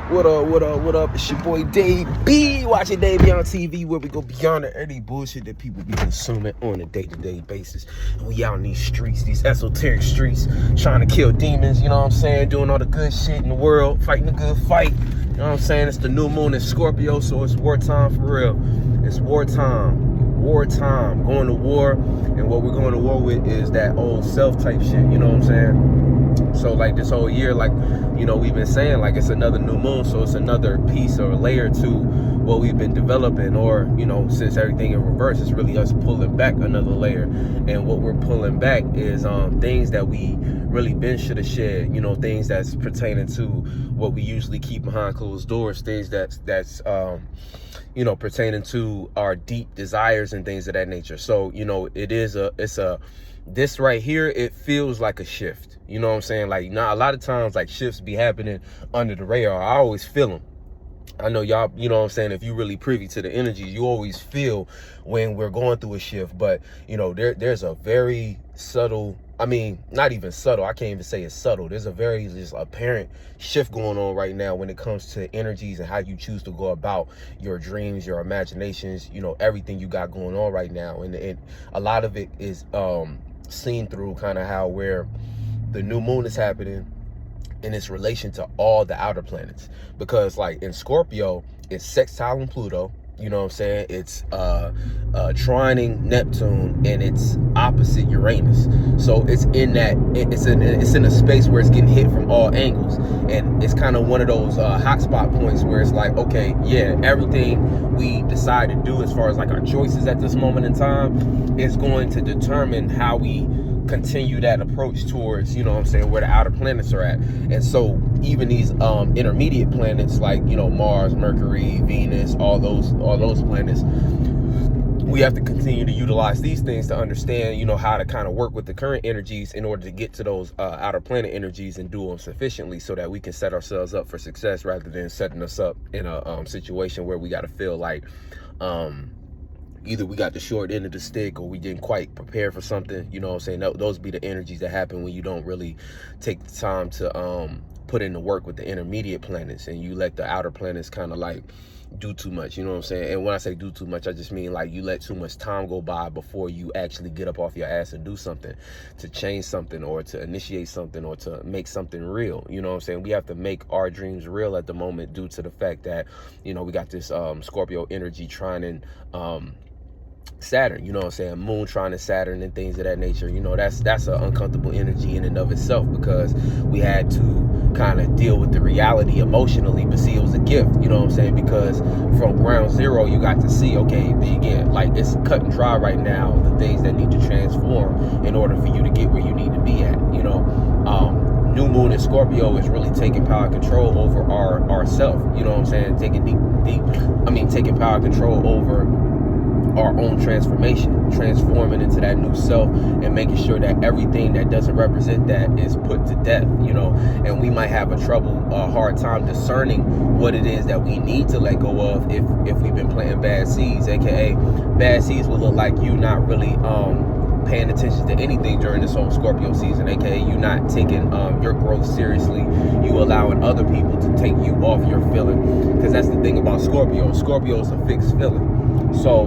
What up, what up, what up? It's your boy Dave B. Watching DaveBeyondTV, where we go beyond the any bullshit that people be consuming on a day-to-day basis. And we out in these streets, these esoteric streets, trying to kill demons, you know what I'm saying? Doing all the good shit in the world, fighting a good fight. You know what I'm saying? It's the new moon in Scorpio, so it's wartime for real. It's wartime. Wartime. Going to war. And what we're going to war with is that old self type shit, you know what I'm saying? So like this whole year, like, you know, we've been saying like it's another new moon, so it's another piece or layer to what we've been developing, or, you know, since everything in reverse, it's really us pulling back another layer. And what we're pulling back is things that we really been should have shared, you know, things that's pertaining to what we usually keep behind closed doors, things that's you know, pertaining to our deep desires and things of that nature. So, you know, this right here, it feels like a shift. You know what I'm saying? Like, not a lot of times, like, shifts be happening under the radar. I always feel them. I know y'all, you know what I'm saying, if you really privy to the energies, you always feel when we're going through a shift. But, you know, there's a very subtle, I mean, not even subtle, I can't even say it's subtle. There's a very just apparent shift going on right now when it comes to energies and how you choose to go about your dreams, your imaginations, you know, everything you got going on right now. And a lot of it is seen through kind of how where the new moon is happening in its relation to all the outer planets. Because like in Scorpio, it's sextile in Pluto, you know what I'm saying? It's trining Neptune, and it's opposite Uranus. So it's in that, it's in a space where it's getting hit from all angles. And it's kind of one of those hotspot points where it's like, okay, yeah, everything we decide to do as far as like our choices at this moment in time is going to determine how we continue that approach towards, you know what I'm saying, where the outer planets are at. And so even these intermediate planets like, you know, Mars, Mercury, Venus, all those planets, we have to continue to utilize these things to understand, you know, how to kind of work with the current energies in order to get to those outer planet energies and do them sufficiently so that we can set ourselves up for success, rather than setting us up in a situation where we got to feel like either we got the short end of the stick or we didn't quite prepare for something. You know what I'm saying? Those be the energies that happen when you don't really take the time to put in the work with the intermediate planets, and you let the outer planets kind of like do too much, you know what I'm saying? And when I say do too much, I just mean like you let too much time go by before you actually get up off your ass and do something to change something, or to initiate something, or to make something real. You know what I'm saying? We have to make our dreams real at the moment, due to the fact that, you know, we got this Scorpio energy trying Saturn, you know what I'm saying, moon trying to Saturn and things of that nature. You know, that's an uncomfortable energy in and of itself, because we had to kind of deal with the reality emotionally. But see, it was a gift, you know what I'm saying, because from ground zero you got to see, okay, again, like it's cut and dry right now, the things that need to transform in order for you to get where you need to be at. You know, new moon in Scorpio is really taking power control over ourself, you know what I'm saying, taking power control over our own transformation, transforming into that new self, and making sure that everything that doesn't represent that is put to death, you know. And we might have a hard time discerning what it is that we need to let go of if we've been planting bad seeds, aka bad seeds will look like you not really paying attention to anything during this whole Scorpio season, aka you not taking your growth seriously, you allowing other people to take you off your feeling. Because that's the thing about Scorpio is a fixed feeling. So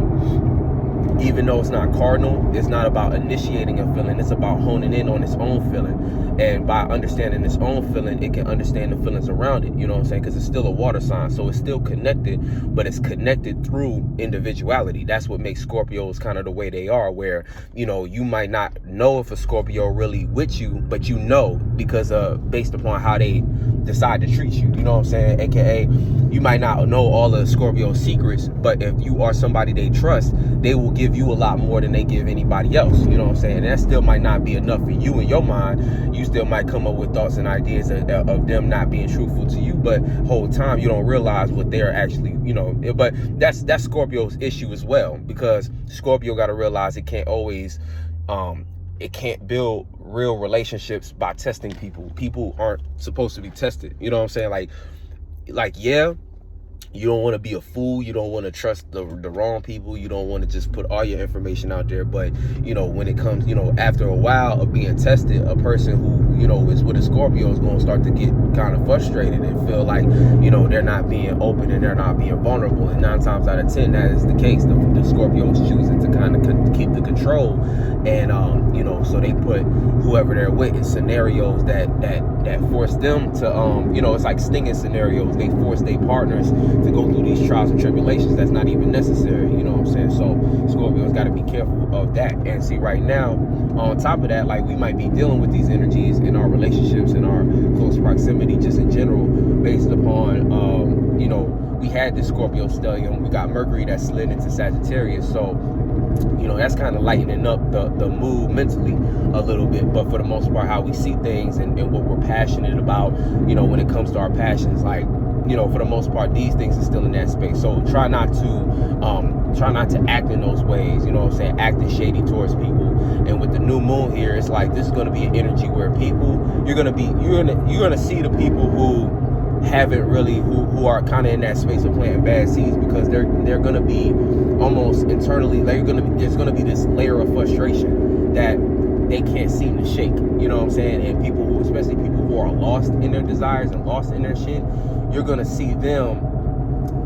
even though it's not cardinal, it's not about initiating a feeling, it's about honing in on its own feeling. And by understanding its own feeling, it can understand the feelings around it, you know what I'm saying? Because it's still a water sign, so it's still connected, but it's connected through individuality. That's what makes Scorpios kind of the way they are, where, you know, you might not know if a Scorpio really with you, but you know, because based upon how they decide to treat you, you know what I'm saying? AKA, you might not know all of Scorpio's secrets, but if you are somebody they trust, they will give you a lot more than they give anybody else, you know what I'm saying? And that still might not be enough for you in your mind. You still might come up with thoughts and ideas of them not being truthful to you, but whole time you don't realize what they're actually, you know. But that's Scorpio's issue as well, because Scorpio got to realize it can't always it can't build real relationships by testing people. People aren't supposed to be tested, you know what I'm saying? Like yeah, you don't want to be a fool, you don't want to trust the wrong people, you don't want to just put all your information out there. But, you know, when it comes, you know, after a while of being tested, a person who, you know, is where the Scorpio is going to start to get kind of frustrated and feel like, you know, they're not being open and they're not being vulnerable. And 9 times out of 10, that is the case. The Scorpio is choosing to kind of keep the control. And, you know, so they put whoever they're with in scenarios that force them to, you know, it's like stinging scenarios. They force their partners to go through these trials and tribulations that's not even necessary. You know what I'm saying? So Scorpio's got to be careful of that. And see, right now, on top of that, like, we might be dealing with these energies in our relationships, in our close proximity, just in general, based upon, you know, we had this Scorpio stellium. We got Mercury that slid into Sagittarius. So, you know, that's kind of lightening up the mood mentally a little bit. But for the most part, how we see things and what we're passionate about, you know, when it comes to our passions, like, you know, for the most part, these things are still in that space. So try not to act in those ways, you know what I'm saying, acting shady towards people. And with the new moon here, it's like this is going to be an energy where people, you're going to see the people who haven't really, who are kind of in that space of planting bad seeds, because they're going to be almost internally, there's going to be this layer of frustration that they can't seem to shake, you know what I'm saying? And people who, especially people who are lost in their desires and lost in their shit, you're going to see them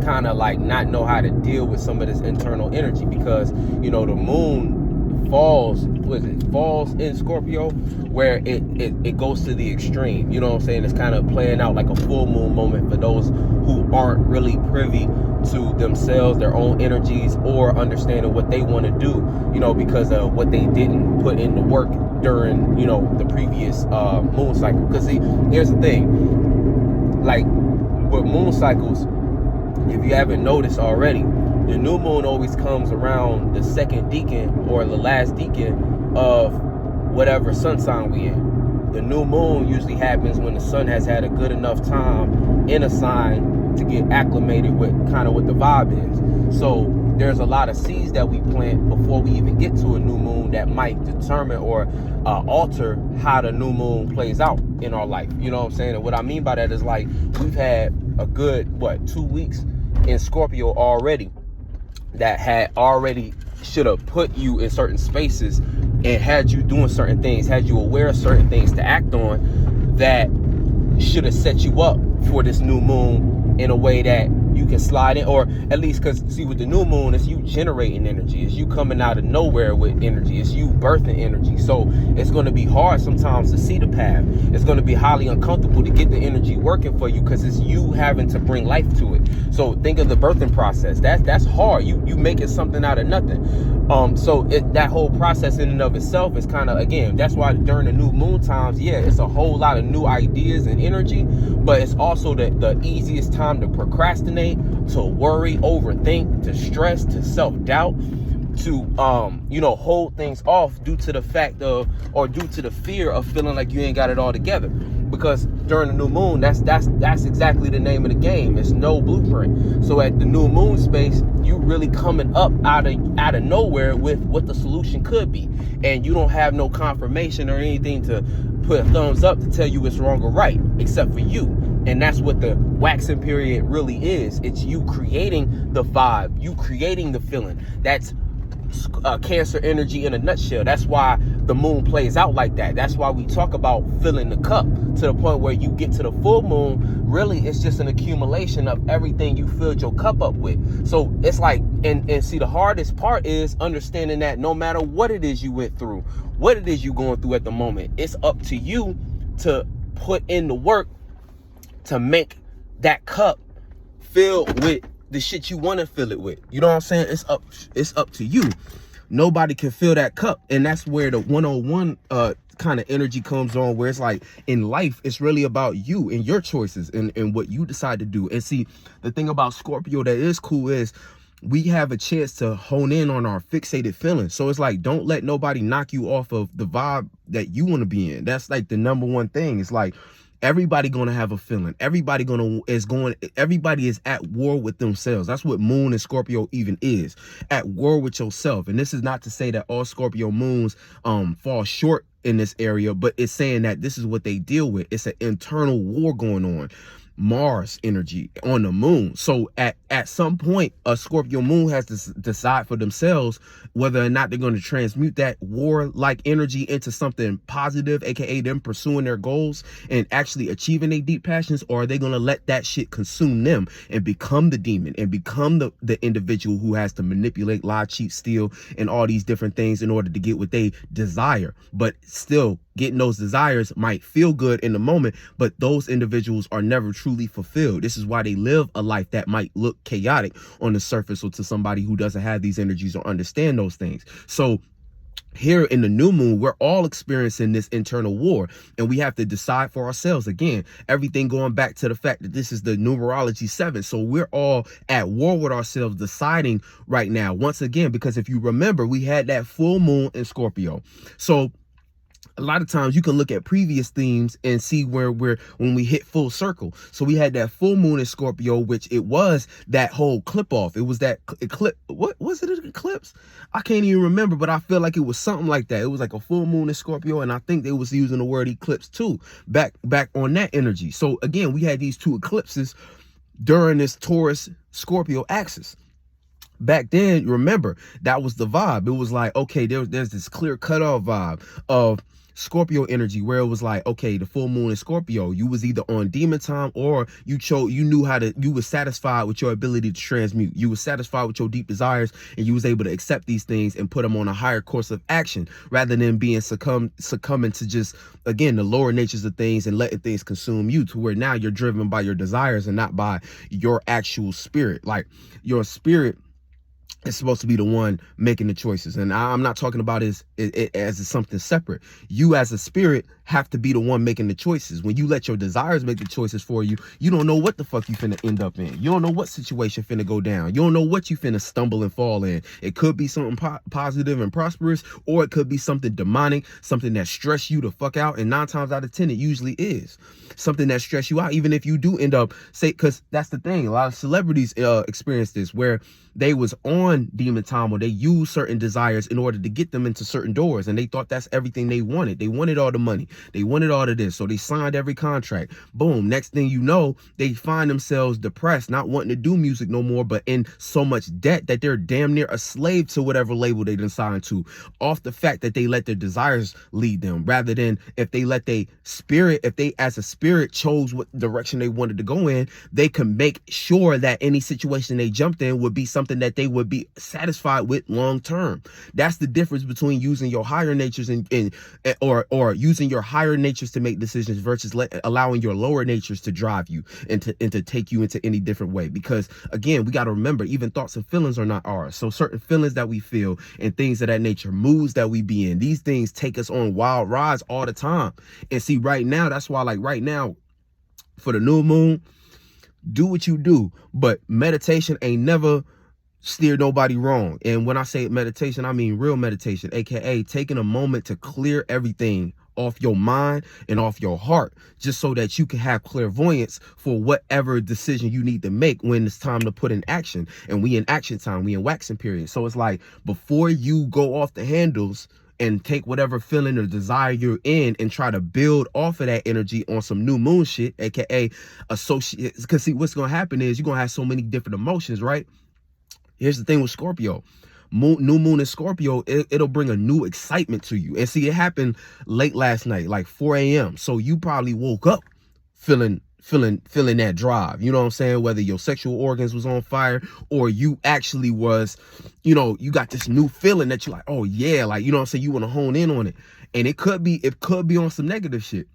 kind of like not know how to deal with some of this internal energy, because, you know, the moon falls in Scorpio, where it goes to the extreme, you know what I'm saying? It's kind of playing out like a full moon moment for those who aren't really privy to themselves, their own energies, or understanding what they want to do, you know, because of what they didn't put in the work during, you know, the previous moon cycle. Because see, here's the thing, like with moon cycles, if you haven't noticed already, the new moon always comes around the second decan or the last decan of whatever sun sign we in. The new moon usually happens when the sun has had a good enough time in a sign to get acclimated with kind of what the vibe is. So there's a lot of seeds that we plant before we even get to a new moon that might determine or alter how the new moon plays out in our life. You know what I'm saying? And what I mean by that is, like, we've had a good, 2 weeks in Scorpio already that had already should have put you in certain spaces and had you doing certain things, had you aware of certain things to act on, that should have set you up for this new moon in a way that you can slide in, or at least, because see, with the new moon, it's you generating energy, it's you coming out of nowhere with energy, it's you birthing energy. So it's going to be hard sometimes to see the path. It's going to be highly uncomfortable to get the energy working for you, because it's you having to bring life to it. So think of the birthing process. That's hard. You making something out of nothing. So that whole process in and of itself is kind of, again, that's why during the new moon times, yeah, it's a whole lot of new ideas and energy, but it's also the easiest time to procrastinate, to worry, overthink, to stress, to self-doubt, to you know, hold things off due to the fact of, or due to the fear of feeling like you ain't got it all together. Because during the new moon, that's exactly the name of the game. It's no blueprint. So at the new moon space, you really coming up out of nowhere with what the solution could be, and you don't have no confirmation or anything to put a thumbs up to tell you it's wrong or right, except for you. And that's what the waxing period really is. It's you creating the vibe, you creating the feeling. That's Cancer energy in a nutshell. That's why the moon plays out like that. That's why we talk about filling the cup, to the point where you get to the full moon, really it's just an accumulation of everything you filled your cup up with. So it's like, and see, the hardest part is understanding that no matter what it is you went through, what it is you going through at the moment, it's up to you to put in the work to make that cup filled with the shit you want to fill it with. You know what I'm saying? It's up to you. Nobody can fill that cup. And that's where the 101 kind of energy comes on, where it's like, in life, it's really about you and your choices and what you decide to do. And see, the thing about Scorpio that is cool is we have a chance to hone in on our fixated feelings. So it's like, don't let nobody knock you off of the vibe that you want to be in. That's like the number one thing. It's like, everybody gonna have a feeling. Everybody is at war with themselves. That's what moon and Scorpio even is, at war with yourself. And this is not to say that all Scorpio moons fall short in this area, but it's saying that this is what they deal with. It's an internal war going on. Mars energy on the moon. So at some point, a Scorpio moon has to decide for themselves whether or not they're going to transmute that war-like energy into something positive, aka them pursuing their goals and actually achieving their deep passions, or are they going to let that shit consume them and become the demon and become the individual who has to manipulate, lie, cheat, steal, and all these different things in order to get what they desire. But still, getting those desires might feel good in the moment, but those individuals are never truly fulfilled. This is why they live a life that might look chaotic on the surface or to somebody who doesn't have these energies or understand those things. So here in the new moon, we're all experiencing this internal war, and we have to decide for ourselves. Again, everything going back to the fact that this is the numerology 7. So we're all at war with ourselves, deciding right now, once again, because if you remember, we had that full moon in Scorpio. So a lot of times you can look at previous themes and see where when we hit full circle. So we had that full moon in Scorpio, which it was that whole clip off. It was that eclipse. What was it, an eclipse? I can't even remember, but I feel like it was something like that. It was like a full moon in Scorpio, and I think they was using the word eclipse too, back on that energy. So again, we had these two eclipses during this Taurus Scorpio axis. Back then, remember, that was the vibe. It was like, okay, there's this clear cutoff vibe of Scorpio energy where it was like, okay, the full moon in Scorpio, you was either on demon time or you were satisfied with your ability to transmute. You were satisfied with your deep desires, and you was able to accept these things and put them on a higher course of action rather than being succumbing to just, again, the lower natures of things and letting things consume you, to where now you're driven by your desires and not by your actual spirit. Like, your spirit is supposed to be the one making the choices. And I'm not talking about it as something separate. You as a spirit have to be the one making the choices. When you let your desires make the choices for you, you don't know what the fuck you finna end up in. You don't know what situation finna go down. You don't know what you finna stumble and fall in. It could be something positive and prosperous, or it could be something demonic, something that stress you the fuck out. And 9 times out of 10, it usually is something that stress you out. Even if you do end up, because that's the thing, a lot of celebrities experience this, where they was on demon time, or they used certain desires in order to get them into certain doors, and they thought that's everything they wanted. They wanted all the money, they wanted all of this, so they signed every contract. Boom, next thing you know, they find themselves depressed, not wanting to do music no more, but in so much debt that they're damn near a slave to whatever label they done signed to, off the fact that they let their desires lead them, rather than if they let they spirit, if they as a spirit chose what direction they wanted to go in, they can make sure that any situation they jumped in would be something that they would be satisfied with long term. That's the difference between using your higher natures or using your higher natures to make decisions versus allowing your lower natures to drive you and to take you into any different way. Because again, we got to remember, even thoughts and feelings are not ours. So certain feelings that we feel and things of that nature, moods that we be in, these things take us on wild rides all the time. And see, right now, that's why, like right now, for the new moon, do what you do, but meditation ain't never steer nobody wrong. And when I say meditation, I mean real meditation, aka taking a moment to clear everything off your mind and off your heart, just so that you can have clairvoyance for whatever decision you need to make when it's time to put in action. And we in action time, we in waxing period. So it's like, before you go off the handles and take whatever feeling or desire you're in and try to build off of that energy on some new moon shit, aka associate. Because see, what's gonna happen is you're gonna have so many different emotions, right? Here's the thing with Scorpio. New moon in Scorpio, it'll bring a new excitement to you. And see, it happened late last night, like 4 a.m. So you probably woke up feeling that drive. You know what I'm saying? Whether your sexual organs was on fire, or you actually was, you got this new feeling that you're like, oh yeah, like, you know what I'm saying? You want to hone in on it. And it could be on some negative shit.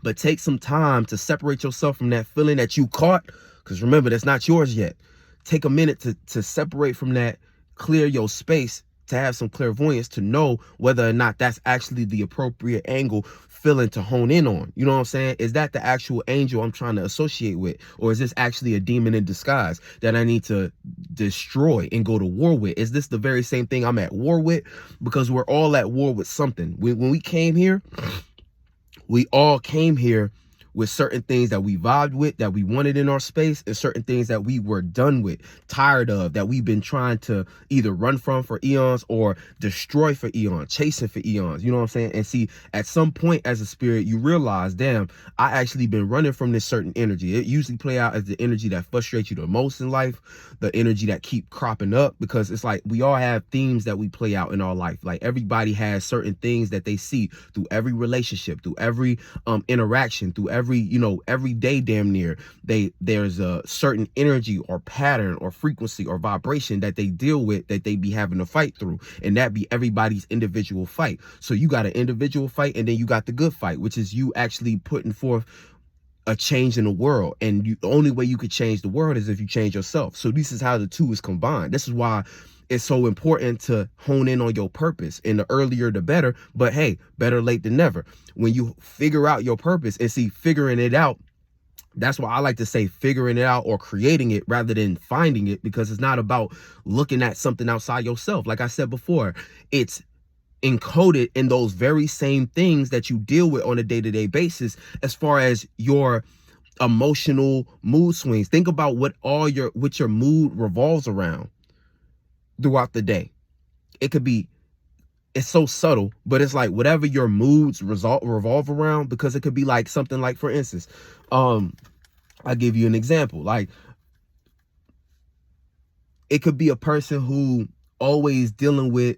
But take some time to separate yourself from that feeling that you caught. Because remember, that's not yours yet. Take a minute to separate from that, clear your space, to have some clairvoyance, to know whether or not that's actually the appropriate angle feeling to hone in on. You know what I'm saying? Is that the actual angel I'm trying to associate with? Or is this actually a demon in disguise that I need to destroy and go to war with? Is this the very same thing I'm at war with? Because we're all at war with something. When we came here, we all came here with certain things that we vibed with, that we wanted in our space, and certain things that we were done with, tired of, that we've been trying to either run from for eons or destroy for eons, chasing for eons. You know what I'm saying? And see, at some point as a spirit, you realize, damn, I actually been running from this certain energy. It usually play out as the energy that frustrates you the most in life, the energy that keep cropping up, because it's like we all have themes that we play out in our life. Like everybody has certain things that they see through every relationship, through every interaction, through every, you know, every day damn near. There's a certain energy or pattern or frequency or vibration that they deal with, that they be having to fight through, and that be everybody's individual fight. So you got an individual fight, and then you got the good fight, which is you actually putting forth a change in the world. And the only way you could change the world is if you change yourself. So this is how the two is combined. This is why it's so important to hone in on your purpose, and the earlier the better. But hey, better late than never. When you figure out your purpose, and see, figuring it out, that's why I like to say figuring it out or creating it rather than finding it, because it's not about looking at something outside yourself. Like I said before, it's encoded in those very same things that you deal with on a day-to-day basis, as far as your emotional mood swings. Think about what your mood revolves around throughout the day. It's so subtle, but it's like whatever your moods revolve around, because it could be like something like, for instance, I'll give you an example. Like, it could be a person who always dealing with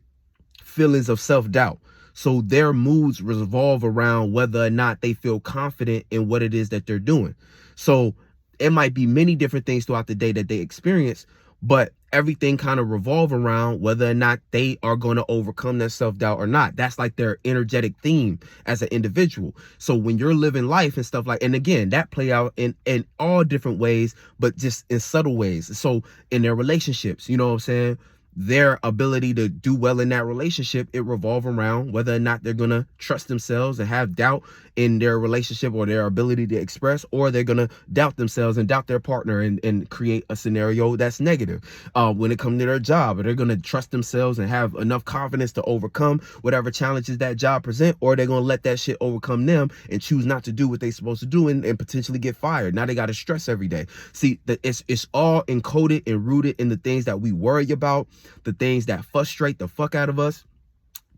feelings of self-doubt. So their moods revolve around whether or not they feel confident in what it is that they're doing. So it might be many different things throughout the day that they experience, but everything kind of revolve around whether or not they are going to overcome their self-doubt or not. That's like their energetic theme as an individual. So when you're living life and stuff like, and again, that play out in all different ways, but just in subtle ways. So in their relationships, you know what I'm saying? Their ability to do well in that relationship, it revolve around whether or not they're going to trust themselves and have doubt in their relationship or their ability to express, or they're going to doubt themselves and doubt their partner and create a scenario that's negative. When it comes to their job, or they're going to trust themselves and have enough confidence to overcome whatever challenges that job present, or they're going to let that shit overcome them and choose not to do what they're supposed to do and potentially get fired. Now they got to stress every day. See, it's all encoded and rooted in the things that we worry about, the things that frustrate the fuck out of us,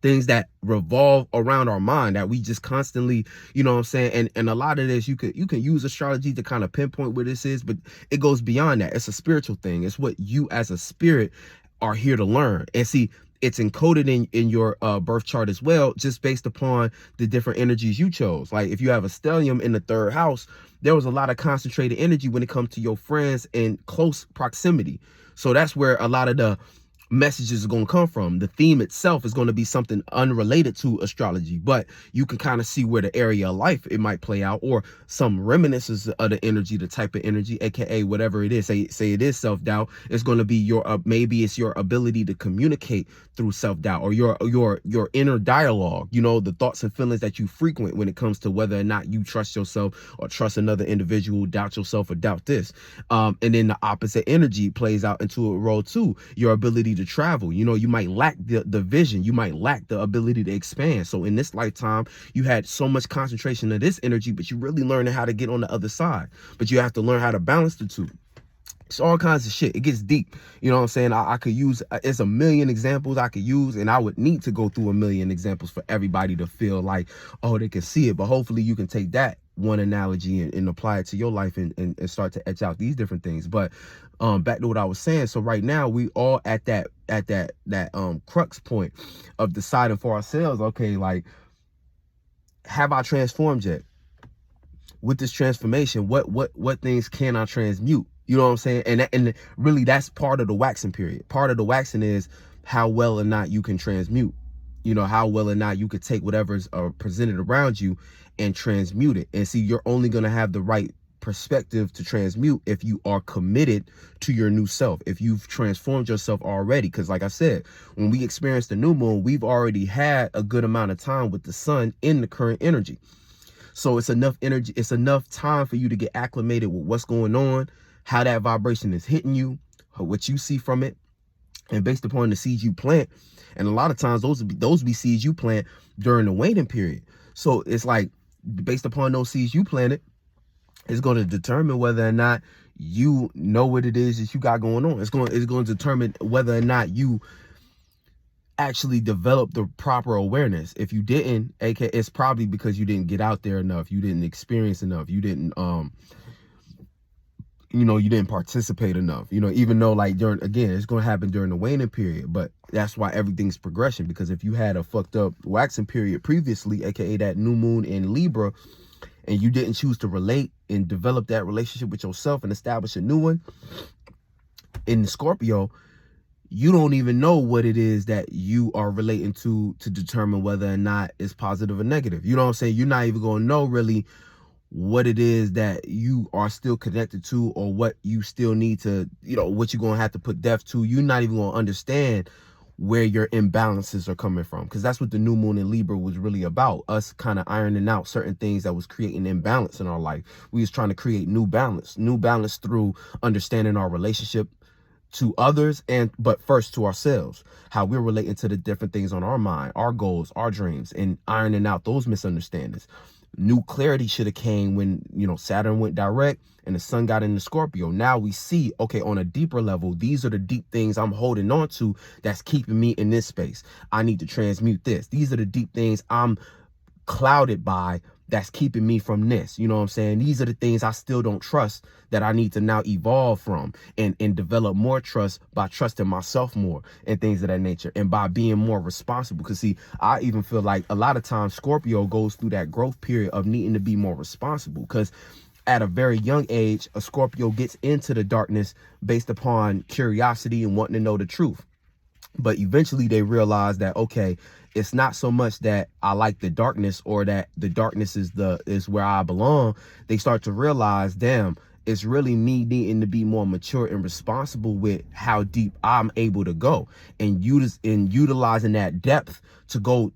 things that revolve around our mind that we just constantly, you know what I'm saying? And a lot of this, you can use astrology to kind of pinpoint where this is, but it goes beyond that. It's a spiritual thing. It's what you as a spirit are here to learn. And see, it's encoded in your birth chart as well, just based upon the different energies you chose. Like if you have a stellium in the 3rd house, there was a lot of concentrated energy when it comes to your friends in close proximity. So that's where a lot of the messages are going to come from. The theme itself is going to be something unrelated to astrology, but you can kind of see where the area of life it might play out, or some reminiscences of the energy, the type of energy, aka whatever it is. Say it is self-doubt. It's going to be your maybe it's your ability to communicate through self-doubt, or your inner dialogue, you know, the thoughts and feelings that you frequent when it comes to whether or not you trust yourself or trust another individual, doubt yourself or doubt this. And then the opposite energy plays out into a role too, your ability to travel. You know, you might lack the vision, you might lack the ability to expand. So in this lifetime, you had so much concentration of this energy, but you really learning how to get on the other side. But you have to learn how to balance the two. It's all kinds of shit. It gets deep. You know what I'm saying? I could use, it's a million examples I could use, and I would need to go through a million examples for everybody to feel like, oh, they can see it. But hopefully you can take that one analogy and apply it to your life and start to etch out these different things. But back to what I was saying. So right now we all at that crux point of deciding for ourselves, okay, like, have I transformed yet? With this transformation, what things can I transmute? You know what I'm saying? And really that's part of the waxing period. Part of the waxing is how well or not you can transmute. You know, how well or not you could take whatever's presented around you and transmute it. And see, you're only going to have the right perspective to transmute if you are committed to your new self, if you've transformed yourself already. Because like I said, when we experience the new moon, we've already had a good amount of time with the sun in the current energy. So it's enough energy, it's enough time for you to get acclimated with what's going on, how that vibration is hitting you, what you see from it, and based upon the seeds you plant. And a lot of times those be seeds you plant during the waiting period. So it's like, based upon those seeds you planted, It's going to determine whether or not you know what it is that you got going on. It's going to determine whether or not you actually develop the proper awareness. If you didn't, aka it's probably because you didn't get out there enough, you didn't experience enough, you didn't you didn't participate enough, even though, like, during, again, it's going to happen during the waning period, but that's why everything's progression. Because if you had a fucked up waxing period previously, aka that new moon in Libra, and you didn't choose to relate and develop that relationship with yourself and establish a new one in Scorpio, you don't even know what it is that you are relating to determine whether or not it's positive or negative. You know what I'm saying? You're not even going to know really what it is that you are still connected to, or what you still need to, what you're going to have to put depth to. You're not even going to understand where your imbalances are coming from, because that's what the new moon in Libra was really about, us kind of ironing out certain things that was creating imbalance in our life. We was trying to create new balance through understanding our relationship to others, but first to ourselves, how we're relating to the different things on our mind, our goals, our dreams, and ironing out those misunderstandings. New clarity should have came when, Saturn went direct and the sun got into Scorpio. Now we see, okay, on a deeper level, these are the deep things I'm holding on to that's keeping me in this space. I need to transmute this. These are the deep things I'm clouded by that's keeping me from this. You know what I'm saying? These are the things I still don't trust that I need to now evolve from and develop more trust by trusting myself more and things of that nature, and by being more responsible. Because see, I even feel like a lot of times Scorpio goes through that growth period of needing to be more responsible, because at a very young age, a Scorpio gets into the darkness based upon curiosity and wanting to know the truth. But eventually they realize that, okay, it's not so much that I like the darkness or that the darkness is where I belong. They start to realize, damn, it's really me needing to be more mature and responsible with how deep I'm able to go, and utilizing that depth to go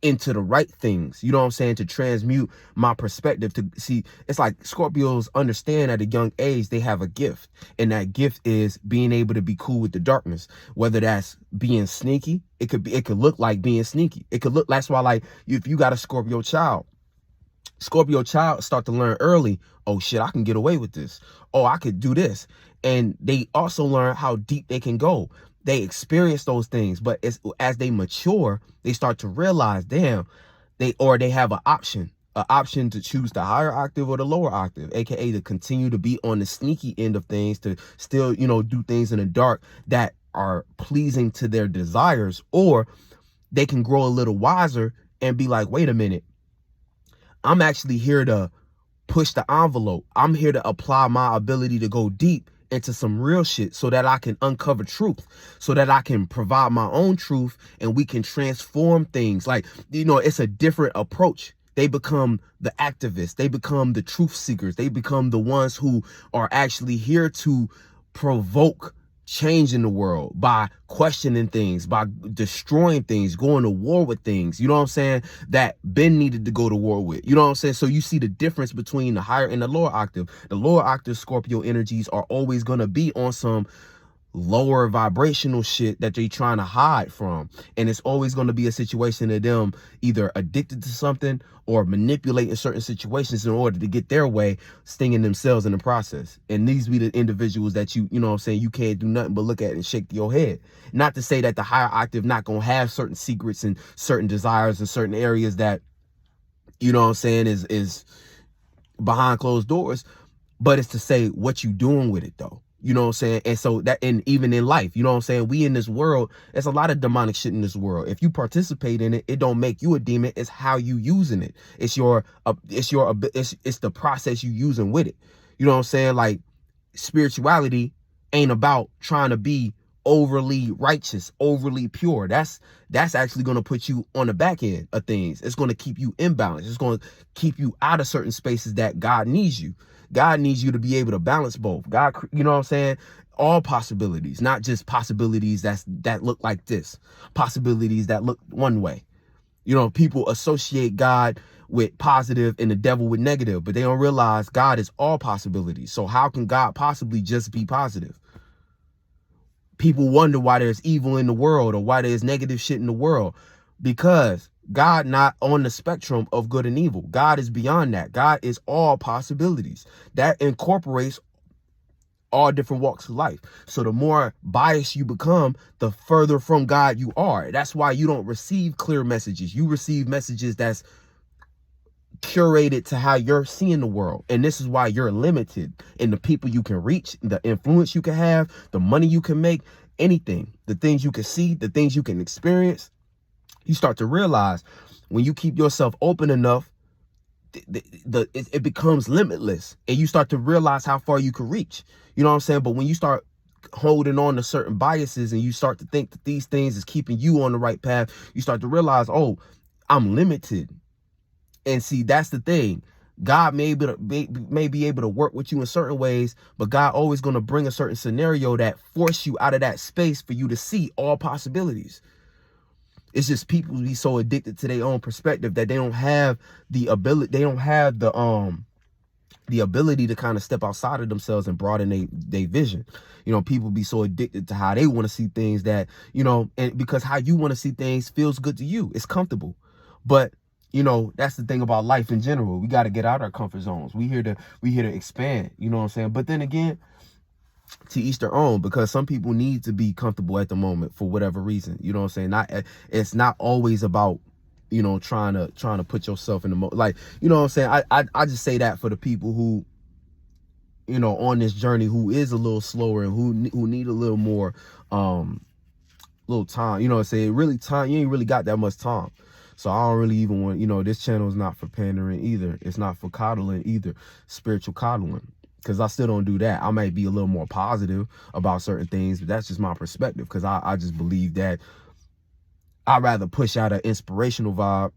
into the right things, you know what I'm saying, to transmute my perspective. To see, it's like Scorpios understand at a young age they have a gift, and that gift is being able to be cool with the darkness, whether that's being sneaky. It could look like being sneaky. That's why, like, if you got a Scorpio child start to learn early, oh shit, I can get away with this, oh, I could do this. And they also learn how deep they can go. They experience those things, but as they mature, they start to realize, damn, they have an option to choose the higher octave or the lower octave, aka to continue to be on the sneaky end of things, to still, do things in the dark that are pleasing to their desires, or they can grow a little wiser and be like, wait a minute, I'm actually here to push the envelope. I'm here to apply my ability to go deep into some real shit so that I can uncover truth, so that I can provide my own truth, and we can transform things. Like, it's a different approach. They become the activists. They become the truth seekers. They become the ones who are actually here to provoke change in the world by questioning things, by destroying things, going to war with things, you know what I'm saying, that Ben needed to go to war with, you know what I'm saying? So you see the difference between the higher and the lower octave. The lower octave Scorpio energies are always going to be on some lower vibrational shit that they're trying to hide from, and it's always going to be a situation of them either addicted to something or manipulating certain situations in order to get their way, stinging themselves in the process. And these be the individuals that you know what I'm saying, you can't do nothing but look at and shake your head. Not to say that the higher octave not going to have certain secrets and certain desires in certain areas that, you know what I'm saying, is behind closed doors, but it's to say what you doing with it though. You know what I'm saying? And so that, and even in life, you know what I'm saying? We in this world, there's a lot of demonic shit in this world. If you participate in it, it don't make you a demon. It's how you using it. It's the process you using with it. You know what I'm saying? Like, spirituality ain't about trying to be overly righteous, overly pure. That's actually going to put you on the back end of things. It's going to keep you imbalanced. It's going to keep you out of certain spaces that God needs you. God needs you to be able to balance both. God, you know what I'm saying? All possibilities, not just possibilities that look like this, possibilities that look one way. You know, people associate God with positive and the devil with negative, but they don't realize God is all possibilities. So how can God possibly just be positive? People wonder why there's evil in the world or why there's negative shit in the world, because God not on the spectrum of good and evil. God is beyond that. God is all possibilities. That incorporates all different walks of life. So the more biased you become, the further from God you are. That's why you don't receive clear messages. You receive messages that's curated to how you're seeing the world. And this is why you're limited in the people you can reach, the influence you can have, the money you can make, anything, the things you can see, the things you can experience. You start to realize when you keep yourself open enough, it becomes limitless, and you start to realize how far you can reach. You know what I'm saying? But when you start holding on to certain biases and you start to think that these things is keeping you on the right path, you start to realize, oh, I'm limited. And see, that's the thing. God may be able to work with you in certain ways, but God always going to bring a certain scenario that force you out of that space for you to see all possibilities. It's just people be so addicted to their own perspective that they don't have the ability. They don't have the ability to kind of step outside of themselves and broaden their vision. You know, people be so addicted to how they want to see things that, you know, and because how you want to see things feels good to you. It's comfortable. But, you know, that's the thing about life in general. We got to get out of our comfort zones. We here to expand, you know what I'm saying? But then again, to each their own, because some people need to be comfortable at the moment for whatever reason. You know what I'm saying? It's not always about, you know, trying to put yourself in the like, you know what I'm saying? I just say that for the people who, you know, on this journey, who is a little slower and who need a little more little time. You know what I'm saying? Really time, you ain't really got that much time. So I don't really even want, you know, this channel is not for pandering either. It's not for coddling either, spiritual coddling. Because I still don't do that. I might be a little more positive about certain things, but that's just my perspective. Because I just believe that I'd rather push out an inspirational vibe,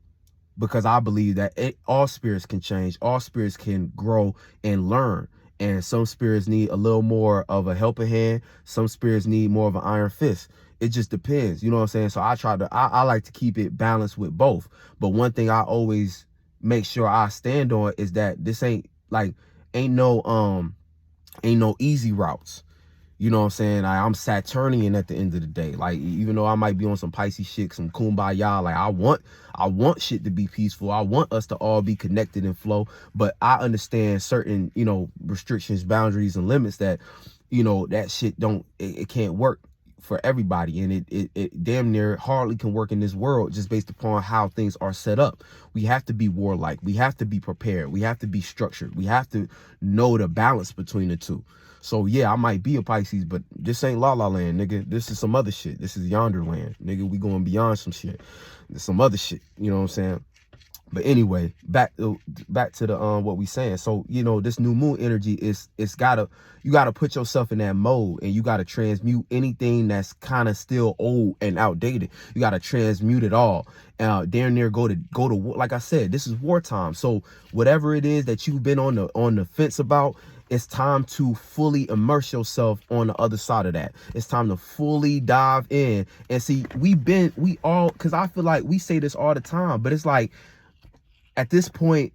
because I believe that all spirits can change. All spirits can grow and learn. And some spirits need a little more of a helping hand. Some spirits need more of an iron fist. It just depends. You know what I'm saying? So I like to keep it balanced with both. But one thing I always make sure I stand on is that this ain't no easy routes. You know what I'm saying? I'm Saturnian at the end of the day. Like, even though I might be on some Pisces shit, some kumbaya, like I want shit to be peaceful. I want us to all be connected and flow. But I understand certain, you know, restrictions, boundaries, and limits that, you know, that shit it can't work for everybody, and it damn near hardly can work in this world just based upon how things are set up. We have to be warlike. We have to be prepared. We have to be structured. We have to know the balance between the two. So yeah, I might be a Pisces, but this ain't La La Land, nigga. This is some other shit. This is Yonder Land, nigga. We going beyond some shit. There's some other shit. You know what I'm saying? But anyway, back to the what we saying. So, you know, this new moon energy you gotta put yourself in that mode, and you gotta transmute anything that's kind of still old and outdated. You gotta transmute it all. Damn near go to war. Like I said, this is wartime. So whatever it is that you've been on the fence about, it's time to fully immerse yourself on the other side of that. It's time to fully dive in. And see, because I feel like we say this all the time, but it's like, at this point,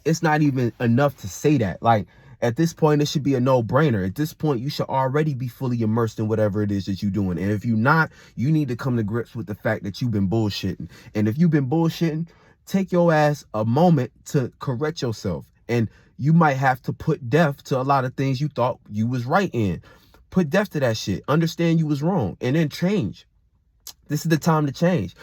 it's not even enough to say that. Like, at this point, it should be a no-brainer. At this point, you should already be fully immersed in whatever it is that you're doing. And if you're not, you need to come to grips with the fact that you've been bullshitting. And if you've been bullshitting, take your ass a moment to correct yourself. And you might have to put death to a lot of things you thought you was right in. Put death to that shit. Understand you was wrong. And then change. This is the time to change.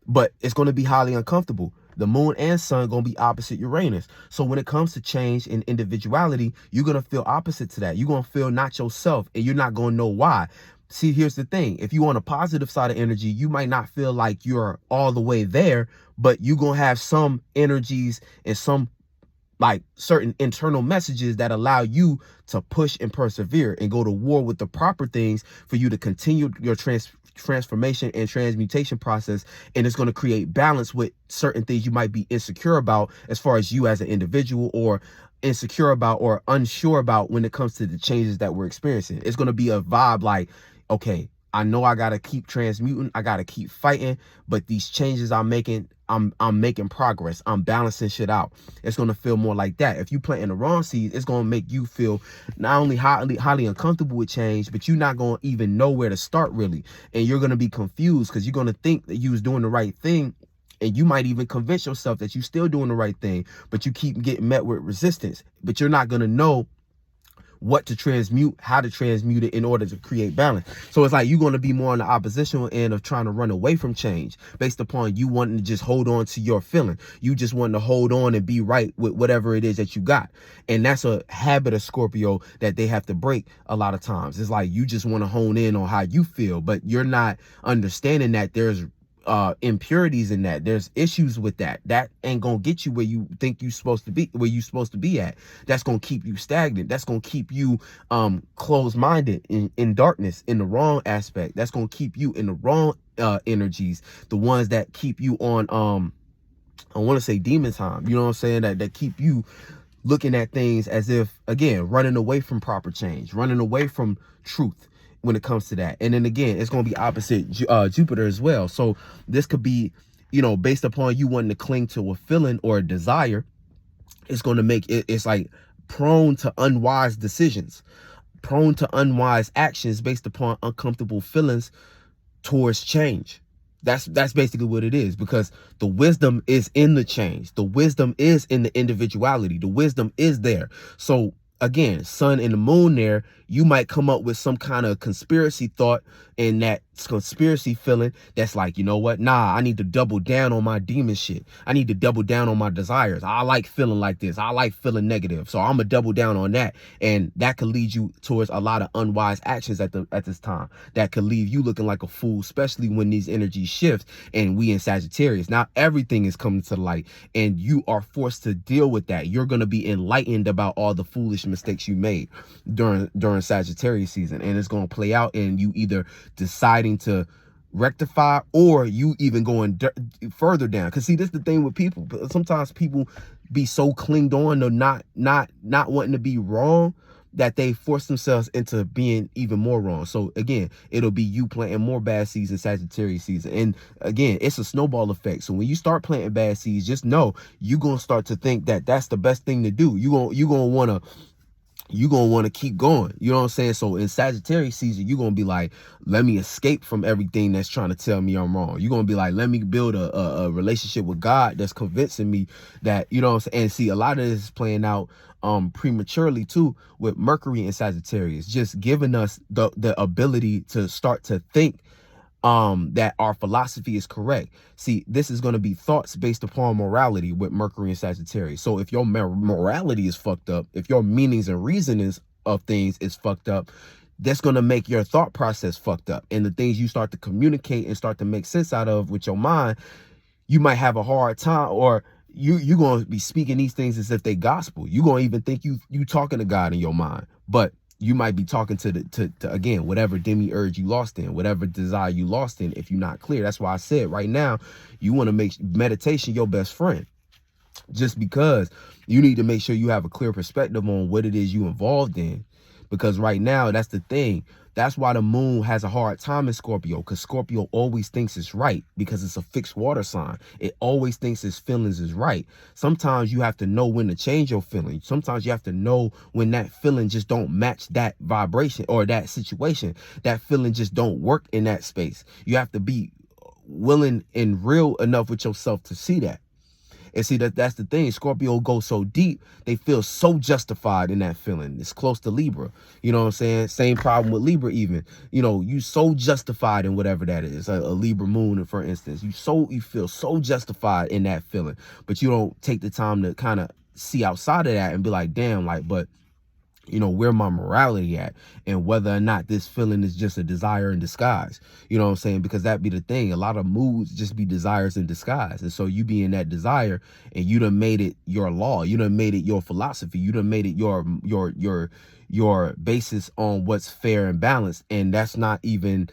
But it's going to be highly uncomfortable. The moon and sun going to be opposite Uranus. So when it comes to change and individuality, you're going to feel opposite to that. You're going to feel not yourself, and you're not going to know why. See, here's the thing. If you're on a positive side of energy, you might not feel like you're all the way there, but you're going to have some energies and some like certain internal messages that allow you to push and persevere and go to war with the proper things for you to continue your transformation and transmutation process. And it's going to create balance with certain things you might be insecure about as far as you as an individual, or insecure about or unsure about when it comes to the changes that we're experiencing. It's going to be a vibe like, okay, I know I got to keep transmuting. I got to keep fighting, but these changes I'm making, I'm making progress. I'm balancing shit out. It's going to feel more like that. If you planting the wrong seeds, it's going to make you feel not only highly uncomfortable with change, but you're not going to even know where to start really. And you're going to be confused because you're going to think that you was doing the right thing, And you might even convince yourself that you're still doing the right thing, but you keep getting met with resistance. But you're not going to know what to transmute, how to transmute it in order to create balance. So it's like you're going to be more on the oppositional end of trying to run away from change based upon you wanting to just hold on to your feeling. You just want to hold on and be right with whatever it is that you got. And that's a habit of Scorpio that they have to break a lot of times. It's like you just want to hone in on how you feel, but you're not understanding that there's impurities in that. There's issues with that. That ain't gonna get you where you think you're supposed to be, where you're supposed to be at. That's gonna keep you stagnant. That's gonna keep you closed-minded in darkness, in the wrong aspect. That's gonna keep you in the wrong energies, the ones that keep you on I want to say demon time. You know what I'm saying? That keep you looking at things as if, again, running away from proper change, running away from truth when it comes to that. And then again, it's going to be opposite Jupiter as well. So this could be, you know, based upon you wanting to cling to a feeling or a desire, it's going to make it, it's like prone to unwise decisions, prone to unwise actions based upon uncomfortable feelings towards change. That's basically what it is, because the wisdom is in the change. The wisdom is in the individuality. The wisdom is there. So again, sun and the moon there, you might come up with some kind of conspiracy thought and that conspiracy feeling that's like, you know what? Nah, I need to double down on my demon shit. I need to double down on my desires. I like feeling like this. I like feeling negative. So I'm gonna double down on that. And that could lead you towards a lot of unwise actions at this time. That could leave you looking like a fool, especially when these energies shift and we in Sagittarius. Now everything is coming to light and you are forced to deal with that. You're gonna be enlightened about all the foolish mistakes you made during Sagittarius season, and it's going to play out in you either deciding to rectify or you even going further down. Because see, this is the thing with people. Sometimes people be so clinged on to not wanting to be wrong that they force themselves into being even more wrong. So again, it'll be you planting more bad seeds in Sagittarius season. And again, it's a snowball effect. So when you start planting bad seeds, just know you're going to start to think that that's the best thing to do. You're going to want to keep going. You know what I'm saying? So in Sagittarius season, you're going to be like, let me escape from everything that's trying to tell me I'm wrong. You're going to be like, let me build a relationship with God that's convincing me that, you know what I'm saying? And see, a lot of this is playing out prematurely too with Mercury and Sagittarius, just giving us the ability to start to think that our philosophy is correct. See, this is going to be thoughts based upon morality with Mercury and Sagittarius. So if your morality is fucked up, if your meanings and reasonings of things is fucked up, that's going to make your thought process fucked up. And the things you start to communicate and start to make sense out of with your mind, you might have a hard time, or you're going to be speaking these things as if they gospel. You're going to even think you talking to God in your mind, but you might be talking to again, whatever demiurge you lost in, whatever desire you lost in, if you're not clear. That's why I said right now, you want to make meditation your best friend, just because you need to make sure you have a clear perspective on what it is you involved in. Because right now, that's the thing. That's why the moon has a hard time in Scorpio, because Scorpio always thinks it's right because it's a fixed water sign. It always thinks its feelings is right. Sometimes you have to know when to change your feelings. Sometimes you have to know when that feeling just don't match that vibration or that situation. That feeling just don't work in that space. You have to be willing and real enough with yourself to see that. And see, that's the thing. Scorpio goes so deep, they feel so justified in that feeling. It's close to Libra. You know what I'm saying? Same problem with Libra even. You know, you so justified in whatever that is. A Libra moon, for instance. You feel so justified in that feeling. But you don't take the time to kind of see outside of that and be like, damn, like, but you know, where my morality at, and whether or not this feeling is just a desire in disguise. You know what I'm saying? Because that be the thing. A lot of moods just be desires in disguise. And so you be in that desire and you done made it your law. You done made it your philosophy. You done made it your basis on what's fair and balanced. And that's not even,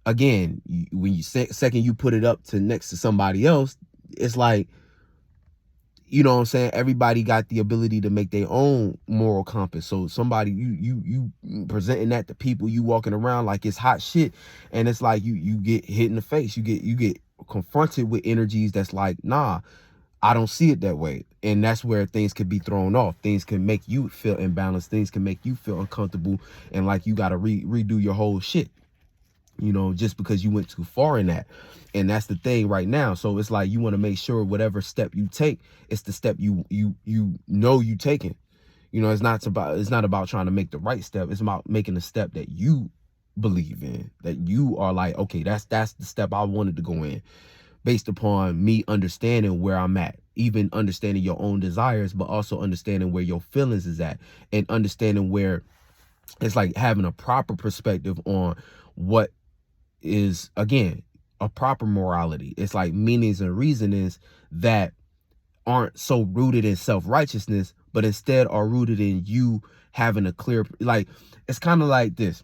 again, when you second you put it up to next to somebody else, it's like, you know what I'm saying? Everybody got the ability to make their own moral compass. So somebody, you presenting that to people, you walking around like it's hot shit. And it's like you get hit in the face. You get confronted with energies that's like, nah, I don't see it that way. And that's where things can be thrown off. Things can make you feel imbalanced. Things can make you feel uncomfortable. And like you got to redo your whole shit. you know, just because you went too far in that. And that's the thing right now. So it's like you want to make sure whatever step you take, it's the step you know you taking. You know, it's not about trying to make the right step. It's about making the step that you believe in, that you are like, okay, that's the step I wanted to go in, based upon me understanding where I'm at, even understanding your own desires, but also understanding where your feelings is at, and understanding where it's like having a proper perspective on what is, again, a proper morality. It's like meanings and reasonings that aren't so rooted in self-righteousness, but instead are rooted in you having a clear, like, it's kind of like this,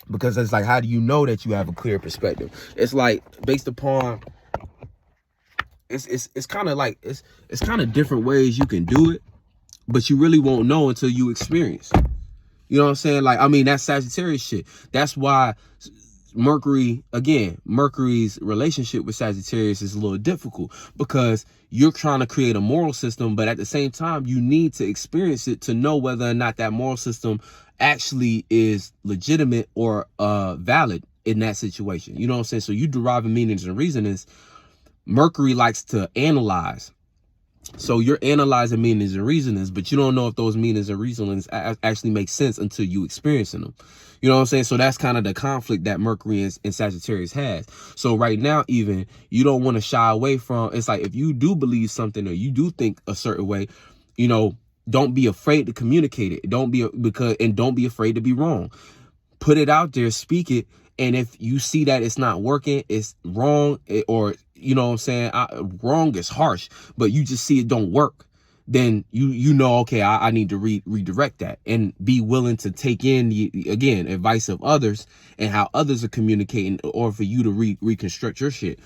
because it's like, how do you know that you have a clear perspective? It's like based upon, it's kind of like, it's kind of different ways you can do it, but you really won't know until you experience. You know what I'm saying? Like, I mean, that's Sagittarius shit. That's why Mercury's relationship with Sagittarius is a little difficult, because you're trying to create a moral system, but at the same time, you need to experience it to know whether or not that moral system actually is legitimate or valid in that situation. You know what I'm saying? So you deriving meanings and reasonings. Mercury likes to analyze. So you're analyzing meanings and reasonings, but you don't know if those meanings and reasonings actually make sense until you experiencing them. You know what I'm saying? So that's kind of the conflict that Mercury and Sagittarius has. So right now, even, you don't want to shy away from, it's like, if you do believe something or you do think a certain way, you know, don't be afraid to communicate it. Don't be afraid to be wrong. Put it out there, speak it. And if you see that it's not working, it's wrong, or, you know what I'm saying, wrong is harsh, but you just see it don't work, then you know, okay, I need to redirect that, and be willing to take in again, advice of others and how others are communicating, or for you to reconstruct your shit.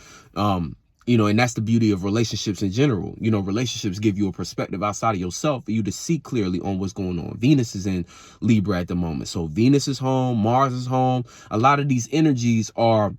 You know, and that's the beauty of relationships in general. You know, relationships give you a perspective outside of yourself for you to see clearly on what's going on. Venus is in Libra at the moment. So Venus is home, Mars is home. A lot of these energies are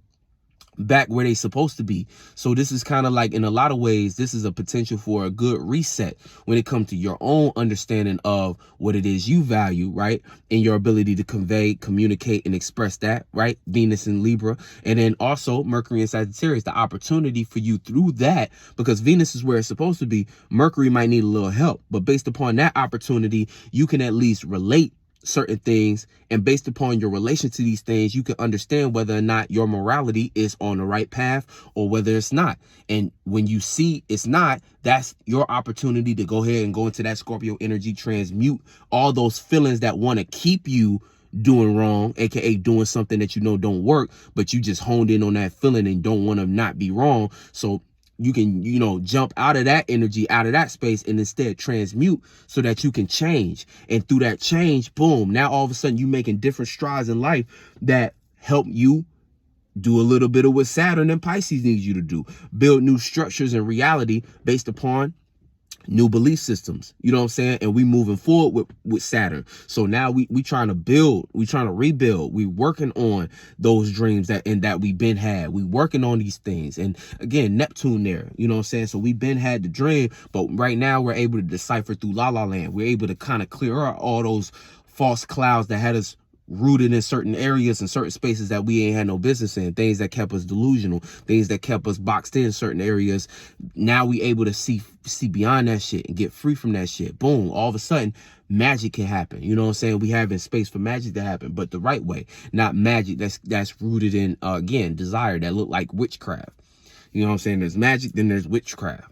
back where they supposed to be. So this is kind of like, in a lot of ways, this is a potential for a good reset when it comes to your own understanding of what it is you value, right? And your ability to convey, communicate, and express that, right? Venus in Libra. And then also Mercury in Sagittarius, the opportunity for you through that, because Venus is where it's supposed to be. Mercury might need a little help, but based upon that opportunity, you can at least relate certain things, and based upon your relation to these things, you can understand whether or not your morality is on the right path or whether it's not. And when you see it's not, that's your opportunity to go ahead and go into that Scorpio energy, transmute all those feelings that want to keep you doing wrong, aka doing something that you know don't work, but you just honed in on that feeling and don't want to not be wrong. So you can, you know, jump out of that energy, out of that space, and instead transmute so that you can change. And through that change, boom, now all of a sudden you making different strides in life that help you do a little bit of what Saturn and Pisces needs you to do. Build new structures and reality based upon new belief systems, you know what I'm saying? And we moving forward with Saturn. So now we trying to build, we trying to rebuild. We working on those dreams that we been had. We working on these things. And again, Neptune there, you know what I'm saying? So we been had the dream, but right now we're able to decipher through La La Land. We're able to kind of clear out all those false clouds that had us rooted in certain areas and certain spaces that we ain't had no business in, things that kept us delusional, things that kept us boxed in certain areas. Now we able to see beyond that shit and get free from that shit. Boom, all of a sudden magic can happen. You know what I'm saying? We having space for magic to happen, but the right way, not magic that's rooted in again, desire, that look like witchcraft. You know what I'm saying? There's magic, then there's witchcraft.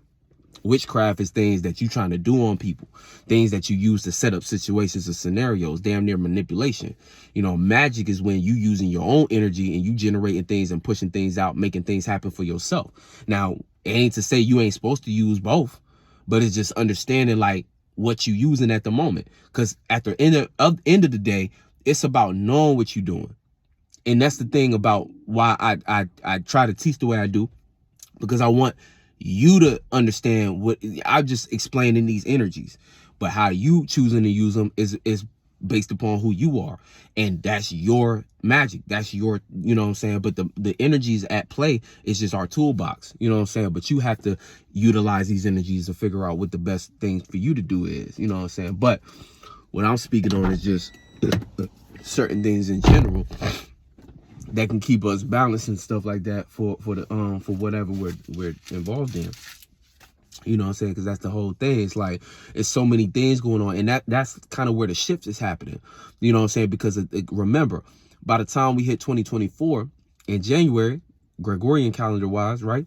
Witchcraft is things that you trying to do on people, things that you use to set up situations or scenarios, damn near manipulation. You know, magic is when you using your own energy and you generating things and pushing things out, making things happen for yourself. Now, it ain't to say you ain't supposed to use both, but it's just understanding like what you using at the moment. Because at the end of the day, it's about knowing what you're doing. And that's the thing about why I try to teach the way I do, because I want you to understand what I'm just explaining these energies, but how you choosing to use them is based upon who you are, and that's your magic, that's your, you know what I'm saying. But the energies at play is just our toolbox, you know what I'm saying. But you have to utilize these energies to figure out what the best thing for you to do is, you know what I'm saying. But what I'm speaking on is just certain things in general that can keep us balanced and stuff like that for whatever we're involved in. You know what I'm saying? Because that's the whole thing. It's like, it's so many things going on. And that's kind of where the shift is happening. You know what I'm saying? Because remember, by the time we hit 2024 in January, Gregorian calendar wise, right?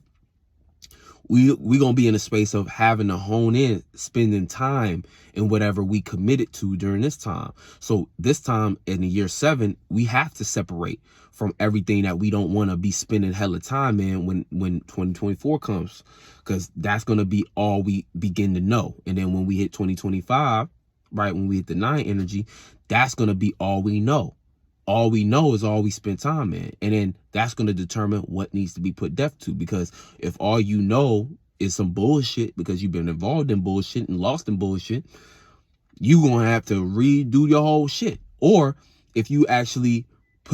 We gonna be in a space of having to hone in, spending time in whatever we committed to during this time. So this time in the year 7, we have to separate from everything that we don't want to be spending hella time in when 2024 comes, because that's gonna be all we begin to know. And then when we hit 2025, right, when we hit the 9 energy, that's gonna be all we know. All we know is all we spend time in. And then that's going to determine what needs to be put depth to. Because if all you know is some bullshit because you've been involved in bullshit and lost in bullshit, you going to have to redo your whole shit. Or if you actually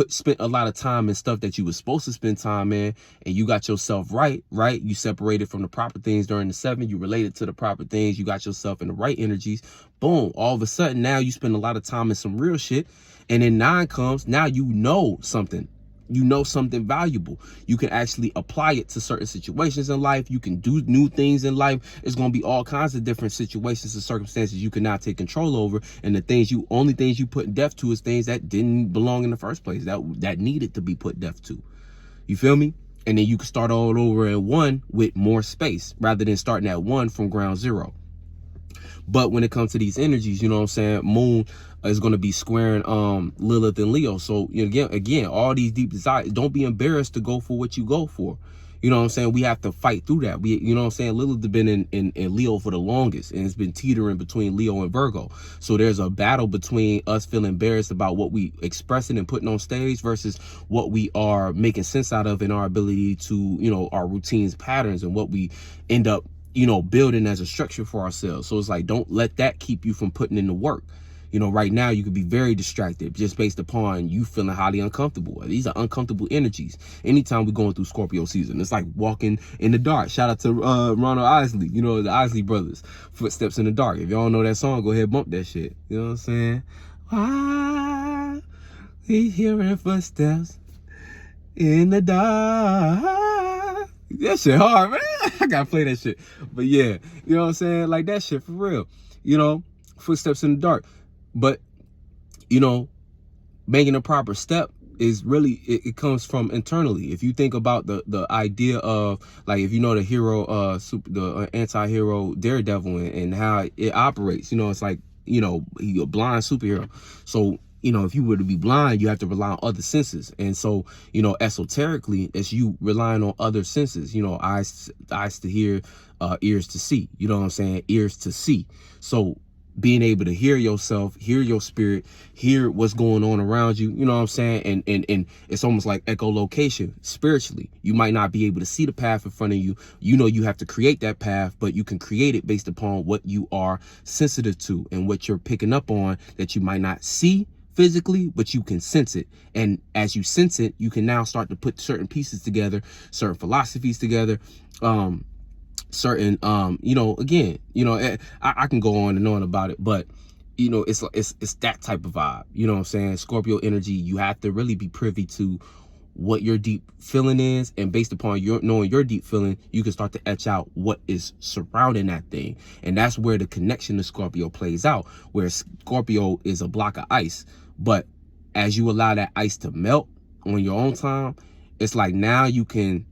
spent a lot of time in stuff that you were supposed to spend time in, and you got yourself right, you separated from the proper things during the 7, you related to the proper things, you got yourself in the right energies, boom, all of a sudden now you spend a lot of time in some real shit. And then 9 comes, now you know something valuable. You can actually apply it to certain situations in life. You can do new things in life. It's going to be all kinds of different situations and circumstances you cannot take control over. And the only things you put depth to is things that didn't belong in the first place, that needed to be put depth to. You feel me? And then you can start all over at 1 with more space rather than starting at 1 from ground zero. But when it comes to these energies, you know what I'm saying, Moon is going to be squaring Lilith and Leo. So again, all these deep desires, don't be embarrassed to go for what you go for. You know what I'm saying? We have to fight through that. You know what I'm saying? Lilith has been in Leo for the longest, and it's been teetering between Leo and Virgo. So there's a battle between us feeling embarrassed about what we expressing and putting on stage versus what we are making sense out of in our ability to, you know, our routines, patterns, and what we end up, you know, building as a structure for ourselves. So it's like, don't let that keep you from putting in the work. You know, right now you could be very distracted just based upon you feeling highly uncomfortable. These are uncomfortable energies. Anytime we're going through Scorpio season, it's like walking in the dark. Shout out to Ronald Isley, you know, the Isley brothers, Footsteps in the Dark. If y'all know that song, go ahead, bump that shit. You know what I'm saying? Why we hearing footsteps in the dark? That shit hard, man. I gotta play that shit. But yeah, you know what I'm saying? Like that shit for real. You know, footsteps in the dark. But, you know, making a proper step is really, it comes from internally. If you think about the idea of, like, if you know the hero, the anti-hero Daredevil and how it operates, you know, it's like, you know, he's a blind superhero. So, you know, if you were to be blind, you have to rely on other senses. And so, you know, esoterically, it's you relying on other senses, you know, eyes to hear, ears to see, you know what I'm saying? Ears to see. So being able to hear yourself, hear your spirit, hear what's going on around you, you know what I'm saying? And it's almost like echolocation spiritually. You might not be able to see the path in front of you. You know, you have to create that path, but you can create it based upon what you are sensitive to and what you're picking up on that you might not see physically, but you can sense it. And as you sense it, you can now start to put certain pieces together, certain philosophies together, certain you know, again, you know, I can go on and on about it, but you know, it's that type of vibe, you know what I'm saying? Scorpio energy, you have to really be privy to what your deep feeling is, and based upon knowing your deep feeling, you can start to etch out what is surrounding that thing. And that's where the connection to Scorpio plays out, where Scorpio is a block of ice, but as you allow that ice to melt on your own time, it's like now you can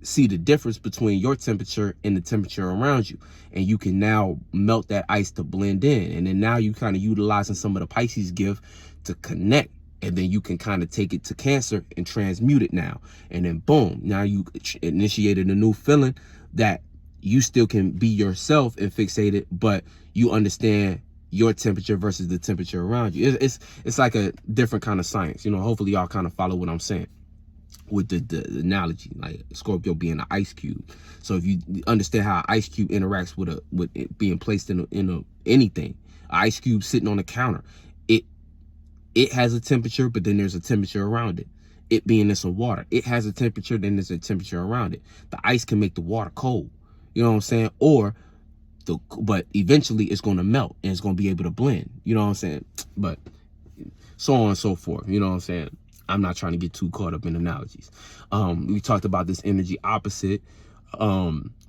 see the difference between your temperature and the temperature around you, and you can now melt that ice to blend in. And then now you kind of utilizing some of the Pisces gift to connect, and then you can kind of take it to Cancer and transmute it now. And then boom, now you initiated a new feeling that you still can be yourself and fixate it, but you understand your temperature versus the temperature around you. It's like a different kind of science, you know. Hopefully y'all kind of follow what I'm saying with the analogy, like Scorpio being an ice cube. So if you understand how an ice cube interacts with it being placed in anything, an ice cube sitting on the counter, it has a temperature, but then there's a temperature around it. It being in some water, it has a temperature, then there's a temperature around it. The ice can make the water cold, you know what I'm saying? But eventually it's going to melt and it's going to be able to blend, you know what I'm saying? But so on and so forth, you know what I'm saying? I'm not trying to get too caught up in analogies. We talked about this energy opposite.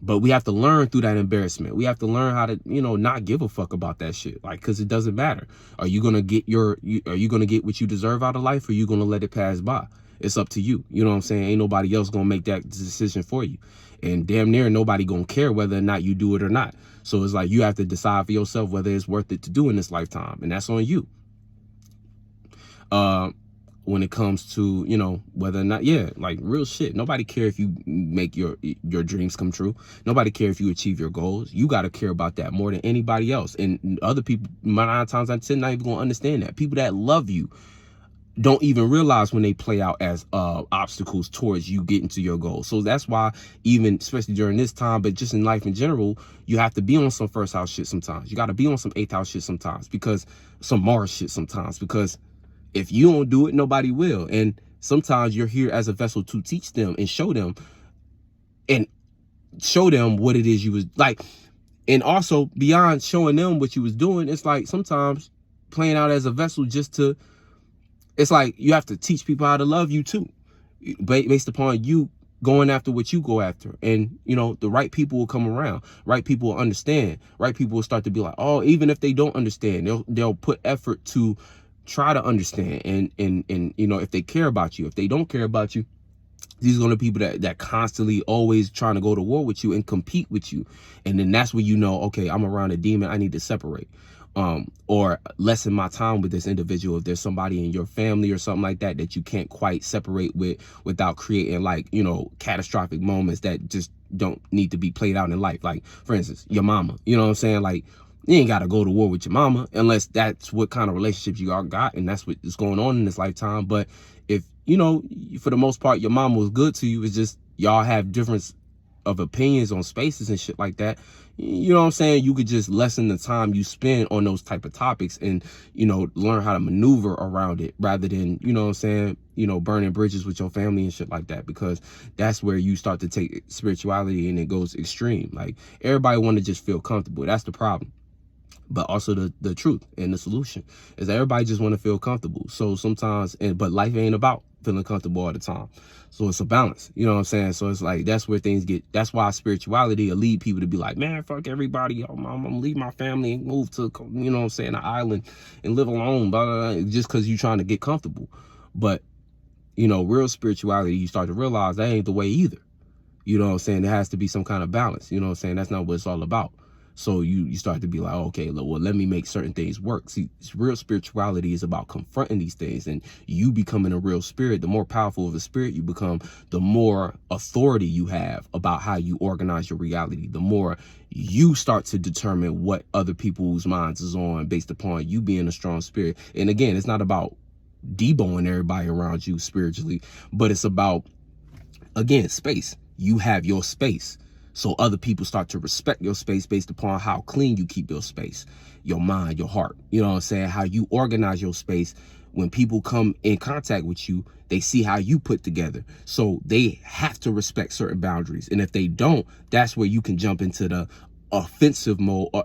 But we have to learn through that embarrassment. We have to learn how to, not give a fuck about that shit. Like, cause it doesn't matter. Are you gonna get are you gonna get what you deserve out of life, or are you gonna let it pass by? It's up to you. You know what I'm saying? Ain't nobody else gonna make that decision for you. And damn near nobody gonna care whether or not you do it or not. So it's like, you have to decide for yourself whether it's worth it to do in this lifetime. And that's on you. When it comes to, whether or not, like real shit. Nobody care if you make your dreams come true. Nobody care if you achieve your goals. You got to care about that more than anybody else. And other people, 9 times out of 10, not even going to understand that. People that love you don't even realize when they play out as obstacles towards you getting to your goal. So that's why, even especially during this time, but just in life in general, you have to be on some first house shit sometimes. You got to be on some 8th house shit sometimes, because some Mars shit sometimes, because if you don't do it, nobody will. And sometimes you're here as a vessel to teach them and show them what it is you was like. And also, beyond showing them what you was doing, it's like sometimes playing out as a vessel it's like you have to teach people how to love you too, based upon you going after what you go after. And, the right people will come around. Right people will understand. Right people will start to be like, oh, even if they don't understand, they'll put effort to try to understand. And if they care about you. If they don't care about you, these are going to be people that constantly always trying to go to war with you and compete with you. And then that's where okay, I'm around a demon, I need to separate. Or lessen my time with this individual. If there's somebody in your family or something like that you can't quite separate without creating catastrophic moments that just don't need to be played out in life. Like, for instance, your mama, you know what I'm saying? Like, you ain't got to go to war with your mama unless that's what kind of relationships you all got and that's what is going on in this lifetime. But if, for the most part, your mama was good to you, it's just y'all have difference of opinions on spaces and shit like that. You know what I'm saying? You could just lessen the time you spend on those type of topics and, learn how to maneuver around it rather than, burning bridges with your family and shit like that, because that's where you start to take spirituality and it goes extreme. Like, everybody want to just feel comfortable. That's the problem. But also the truth and the solution is that everybody just want to feel comfortable. So sometimes, but life ain't about feeling comfortable all the time. So it's a balance, you know what I'm saying? So it's like, that's where things that's why spirituality will lead people to be like, man, fuck everybody. I'm gonna leave my family and move to, an island and live alone, blah, blah, blah, just because you're trying to get comfortable. But, real spirituality, you start to realize that ain't the way either. You know what I'm saying? There has to be some kind of balance. You know what I'm saying? That's not what it's all about. So you start to be like, oh, okay, well, let me make certain things work. See, real spirituality is about confronting these things, and you becoming a real spirit. The more powerful of a spirit you become, the more authority you have about how you organize your reality. The more you start to determine what other people's minds is on based upon you being a strong spirit. And again, it's not about deboing everybody around you spiritually, but it's about, again, space. You have your space. So other people start to respect your space based upon how clean you keep your space, your mind, your heart. You know what I'm saying? How you organize your space. When people come in contact with you, they see how you put together. So they have to respect certain boundaries. And if they don't, that's where you can jump into the offensive mode, or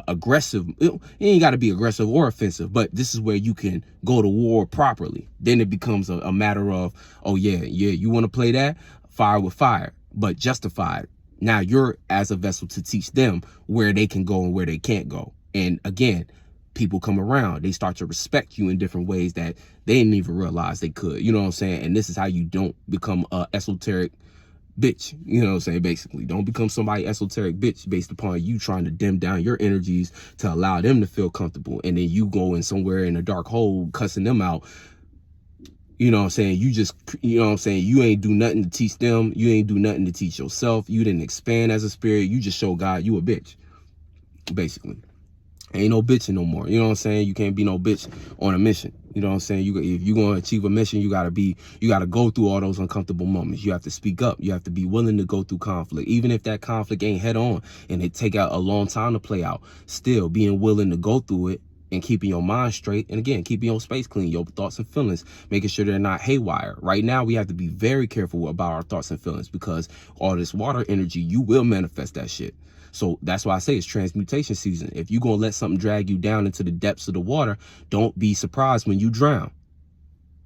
aggressive. It ain't got to be aggressive or offensive, but this is where you can go to war properly. Then it becomes a matter of, oh yeah, you want to play that? Fire with fire. But justified. Now you're as a vessel to teach them where they can go and where they can't go. And again, people come around, they start to respect you in different ways that they didn't even realize they could. You know what I'm saying? And this is how you don't become a esoteric bitch. You know what I'm saying? Basically, don't become somebody esoteric bitch based upon you trying to dim down your energies to allow them to feel comfortable. And then you go in somewhere in a dark hole cussing them out. You know what I'm saying? You ain't do nothing to teach them. You ain't do nothing to teach yourself. You didn't expand as a spirit. You just show God you a bitch, basically. Ain't no bitching no more. You know what I'm saying? You can't be no bitch on a mission. You know what I'm saying? If you're going to achieve a mission, you got to go through all those uncomfortable moments. You have to speak up. You have to be willing to go through conflict. Even if that conflict ain't head on and it take out a long time to play out, still being willing to go through it and keeping your mind straight. And again, keeping your space clean, your thoughts and feelings, making sure they're not haywire. Right now, we have to be very careful about our thoughts and feelings, because all this water energy, you will manifest that shit. So that's why I say it's transmutation season. If you're going to let something drag you down into the depths of the water, don't be surprised when you drown.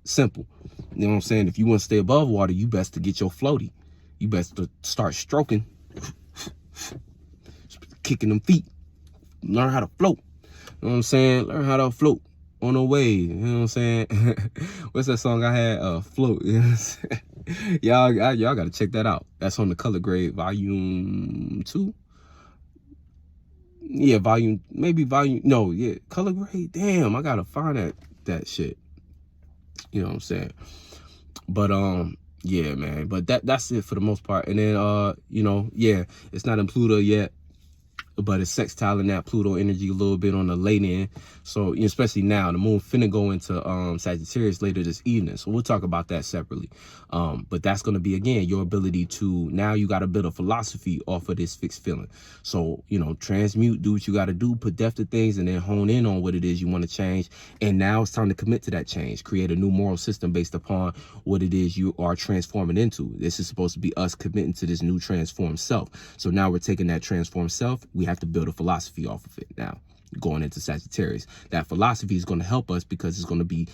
Simple. You know what I'm saying? If you want to stay above water, you best to get your floaty. You best to start stroking, kicking them feet. Learn how to float. You know what I'm saying? Learn how to float on a wave. You know what I'm saying? What's that song I had? Float. You know what I'm saying? Y'all gotta check that out. That's on the Color Grade Volume 2. Yeah, Color Grade. Damn, I gotta find that shit. You know what I'm saying? But yeah, man. But that's it for the most part. And then you know, yeah, it's not in Pluto yet, but it's sextiling that Pluto energy a little bit on the late end. So especially now, the moon finna go into Sagittarius later this evening. So we'll talk about that separately. But that's gonna be, again, your ability to, now you got a bit of philosophy off of this fixed feeling. So, you know, transmute, do what you gotta do, put depth to things, and then hone in on what it is you wanna change. And now it's time to commit to that change. Create a new moral system based upon what it is you are transforming into. This is supposed to be us committing to this new transformed self. So now we're taking that transformed self. We have to build a philosophy off of it now. Going into Sagittarius, that philosophy is going to help us, because it's going to be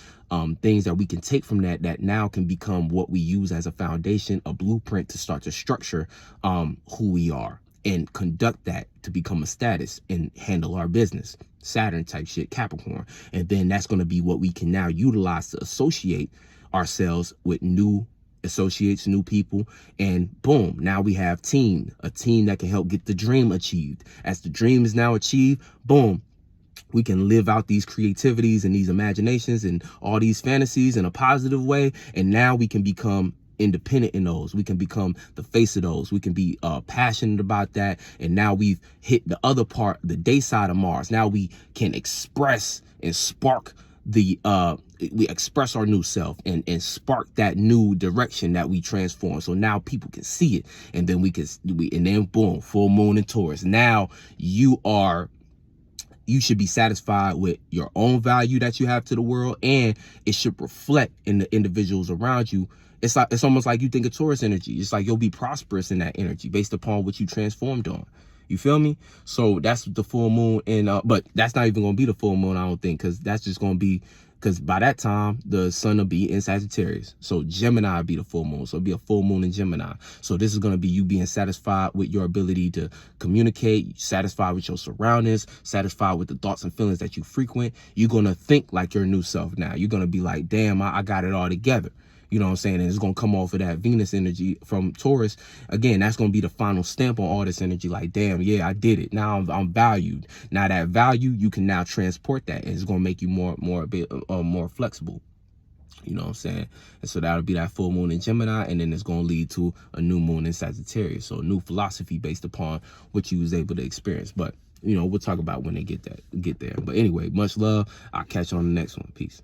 things that we can take from that now can become what we use as a foundation, a blueprint to start to structure who we are and conduct that to become a status and handle our business. Saturn type shit, Capricorn. And then that's going to be what we can now utilize to associate ourselves with new associates, new people, and boom, now we have a team that can help get the dream achieved. As the dream is now achieved, boom, we can live out these creativities and these imaginations and all these fantasies in a positive way. And now we can become independent in those. We can become the face of those. We can be passionate about that. And now we've hit the other part, the day side of Mars. Now we can express and spark we express our new self and spark that new direction that we transform. So now people can see it, and then and then boom, full moon in Taurus. Now you should be satisfied with your own value that you have to the world, and it should reflect in the individuals around you. It's almost like you think of Taurus energy. It's like you'll be prosperous in that energy based upon what you transformed on. You feel me? So that's the full moon. And but that's not even going to be the full moon, I don't think, because that's just going to be, because by that time the sun will be in Sagittarius. So Gemini will be the full moon. So it'll be a full moon in Gemini. So this is going to be you being satisfied with your ability to communicate, satisfied with your surroundings, satisfied with the thoughts and feelings that you frequent. You're going to think like your new self now. You're going to be like, damn, I got it all together. You know what I'm saying? And it's going to come off of that Venus energy from Taurus. Again, that's going to be the final stamp on all this energy. Like, damn, yeah, I did it. Now I'm valued. Now that value, you can now transport that. And it's going to make you more flexible. You know what I'm saying? And so that'll be that full moon in Gemini. And then it's going to lead to a new moon in Sagittarius. So a new philosophy based upon what you was able to experience. But, you know, we'll talk about when they get there. But anyway, much love. I'll catch you on the next one. Peace.